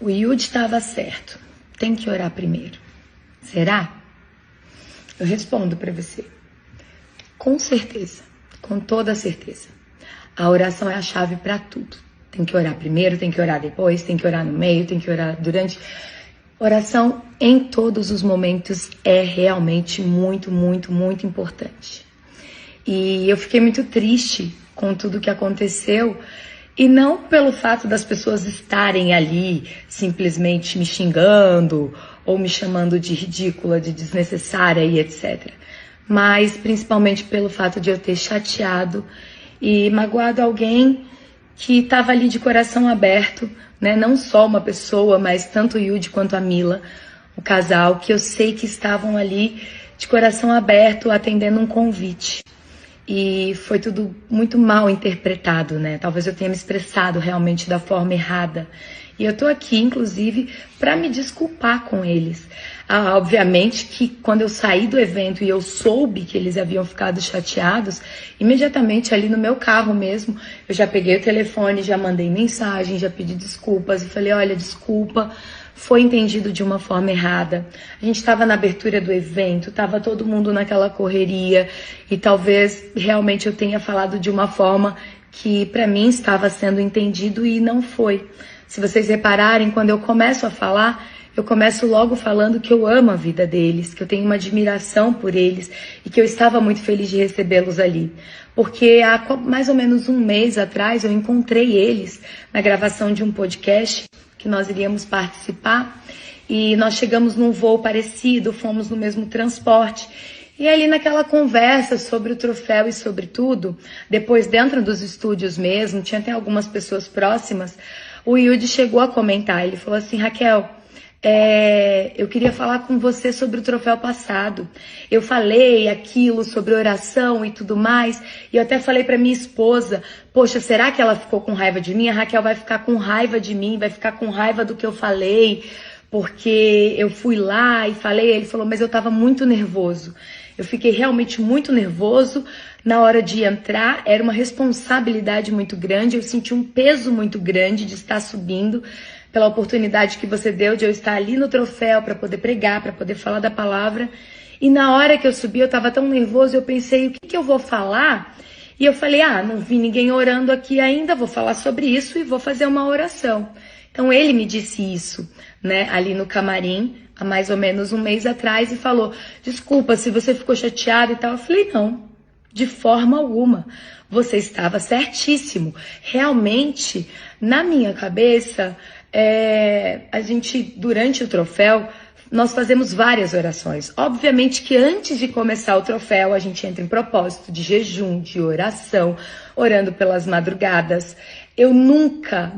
O Yudi estava certo. Tem que orar primeiro. Será? Eu respondo para você. Com certeza. Com toda certeza. A oração é a chave para tudo. Tem que orar primeiro, tem que orar depois, tem que orar no meio, tem que orar durante. Oração em todos os momentos é realmente muito, muito, muito importante. E eu fiquei muito triste com tudo que aconteceu. E não pelo fato das pessoas estarem ali simplesmente me xingando ou me chamando de ridícula, de desnecessária e etc. Mas principalmente pelo fato de eu ter chateado e magoado alguém que estava ali de coração aberto, né? Não só uma pessoa, mas tanto o Yudi quanto a Mila, o casal, que eu sei que estavam ali de coração aberto atendendo um convite. E foi tudo muito mal interpretado, né? Talvez eu tenha me expressado realmente da forma errada. E eu tô aqui, inclusive, para me desculpar com eles. Obviamente que quando eu saí do evento e eu soube que eles haviam ficado chateados, imediatamente ali no meu carro mesmo, eu já peguei o telefone, já mandei mensagem, já pedi desculpas e falei, olha, desculpa, foi entendido de uma forma errada. A gente estava na abertura do evento, estava todo mundo naquela correria e talvez realmente eu tenha falado de uma forma que para mim estava sendo entendido e não foi. Se vocês repararem, quando eu começo a falar, eu começo logo falando que eu amo a vida deles, que eu tenho uma admiração por eles e que eu estava muito feliz de recebê-los ali. Porque há mais ou menos um mês atrás eu encontrei eles na gravação de um podcast que nós iríamos participar e nós chegamos num voo parecido, fomos no mesmo transporte. E ali naquela conversa sobre o troféu e sobre tudo, depois dentro dos estúdios mesmo, tinha até algumas pessoas próximas, o Yudi chegou a comentar, ele falou assim, Raquel, eu queria falar com você sobre o troféu passado. Eu falei aquilo sobre oração e tudo mais, e eu até falei para minha esposa, poxa, será que ela ficou com raiva de mim? A Raquel vai ficar com raiva de mim, vai ficar com raiva do que eu falei, porque eu fui lá e falei. Ele falou, mas eu estava muito nervoso. Eu fiquei realmente muito nervoso na hora de entrar, era uma responsabilidade muito grande, eu senti um peso muito grande de estar subindo, pela oportunidade que você deu de eu estar ali no troféu para poder pregar, para poder falar da palavra. E na hora que eu subi, eu estava tão nervoso, eu pensei, o que eu vou falar? E eu falei, não vi ninguém orando aqui ainda, vou falar sobre isso e vou fazer uma oração. Então ele me disse isso, né, ali no camarim, há mais ou menos um mês atrás, e falou, desculpa se você ficou chateado e tal. Eu falei, não, de forma alguma. Você estava certíssimo. Realmente, na minha cabeça, a gente, durante o troféu, nós fazemos várias orações. Obviamente que antes de começar o troféu, a gente entra em propósito de jejum, de oração, orando pelas madrugadas. Eu nunca,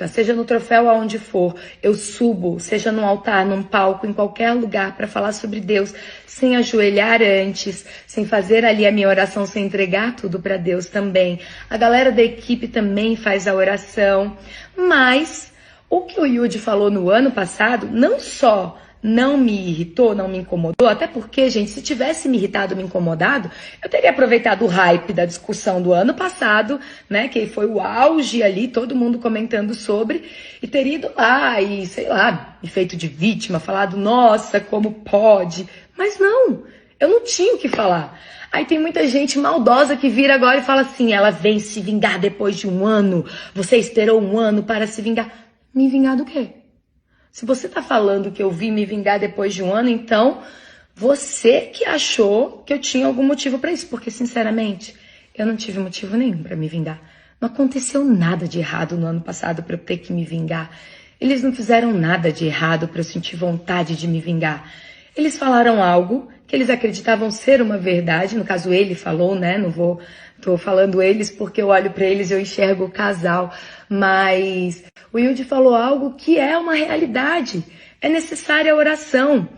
seja no troféu aonde for, eu subo, seja no altar, num palco, em qualquer lugar para falar sobre Deus, sem ajoelhar antes, sem fazer ali a minha oração, sem entregar tudo para Deus também. A galera da equipe também faz a oração, mas o que o Yudi falou no ano passado, não só não me irritou, não me incomodou, até porque, gente, se tivesse me irritado, me incomodado, eu teria aproveitado o hype da discussão do ano passado, né, que foi o auge ali, todo mundo comentando sobre, e teria ido lá e, sei lá, me feito de vítima, falado, nossa, como pode, mas não, eu não tinha o que falar. Aí tem muita gente maldosa que vira agora e fala assim, ela vem se vingar depois de um ano, você esperou um ano para se vingar. Me vingar do quê? Se você tá falando que eu vim me vingar depois de um ano, então você que achou que eu tinha algum motivo para isso. Porque, sinceramente, eu não tive motivo nenhum para me vingar. Não aconteceu nada de errado no ano passado para eu ter que me vingar. Eles não fizeram nada de errado para eu sentir vontade de me vingar. Eles falaram algo que eles acreditavam ser uma verdade. No caso, ele falou, né? Tô falando eles porque eu olho para eles e eu enxergo o casal. Mas o Yudi falou algo que é uma realidade. É necessária a oração.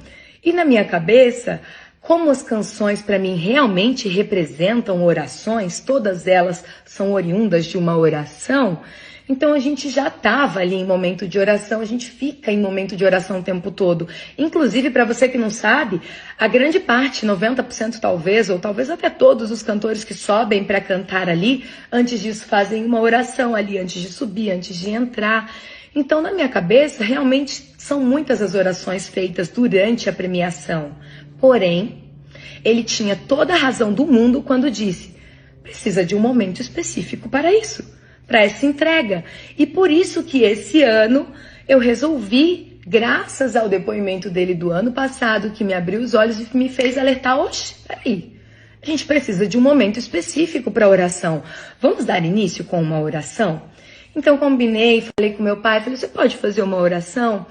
E na minha cabeça, como as canções para mim realmente representam orações, todas elas são oriundas de uma oração, então a gente já estava ali em momento de oração, a gente fica em momento de oração o tempo todo. Inclusive, para você que não sabe, a grande parte, 90% talvez, ou talvez até todos os cantores que sobem para cantar ali, antes disso fazem uma oração ali, antes de subir, antes de entrar. Então, na minha cabeça, realmente são muitas as orações feitas durante a premiação. Porém, ele tinha toda a razão do mundo quando disse: precisa de um momento específico para isso, para essa entrega. E por isso que esse ano eu resolvi, graças ao depoimento dele do ano passado, que me abriu os olhos e me fez alertar: oxe, peraí, a gente precisa de um momento específico para a oração. Vamos dar início com uma oração? Então combinei, falei com meu pai, falei: você pode fazer uma oração?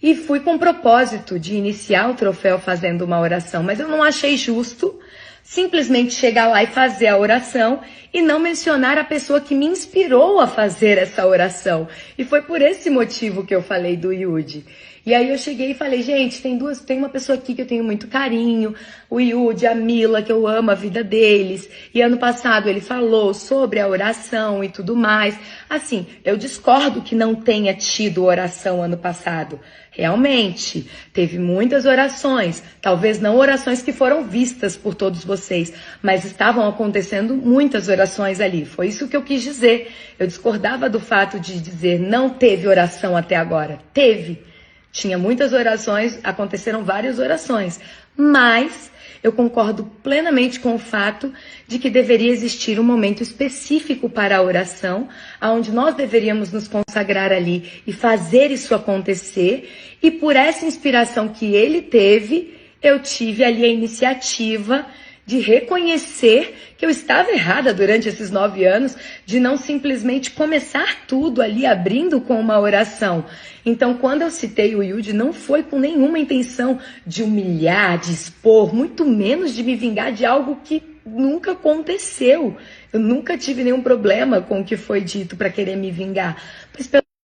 E fui com o propósito de iniciar o troféu fazendo uma oração, mas eu não achei justo simplesmente chegar lá e fazer a oração e não mencionar a pessoa que me inspirou a fazer essa oração. E foi por esse motivo que eu falei do Yudi. E aí eu cheguei e falei: gente, tem uma pessoa aqui que eu tenho muito carinho, o Yudi, a Mila, que eu amo a vida deles. E ano passado ele falou sobre a oração e tudo mais. Assim, eu discordo que não tenha tido oração ano passado. Realmente, teve muitas orações, talvez não orações que foram vistas por todos vocês, mas estavam acontecendo muitas orações ali. Foi isso que eu quis dizer. Eu discordava do fato de dizer não teve oração até agora. Teve. Tinha muitas orações, aconteceram várias orações, mas eu concordo plenamente com o fato de que deveria existir um momento específico para a oração, onde nós deveríamos nos consagrar ali e fazer isso acontecer. E por essa inspiração que ele teve, eu tive ali a iniciativa de reconhecer que eu estava errada durante esses 9 anos, de não simplesmente começar tudo ali abrindo com uma oração. Então, quando eu citei o Yudi, não foi com nenhuma intenção de humilhar, de expor, muito menos de me vingar de algo que nunca aconteceu. Eu nunca tive nenhum problema com o que foi dito para querer me vingar. Mas pelo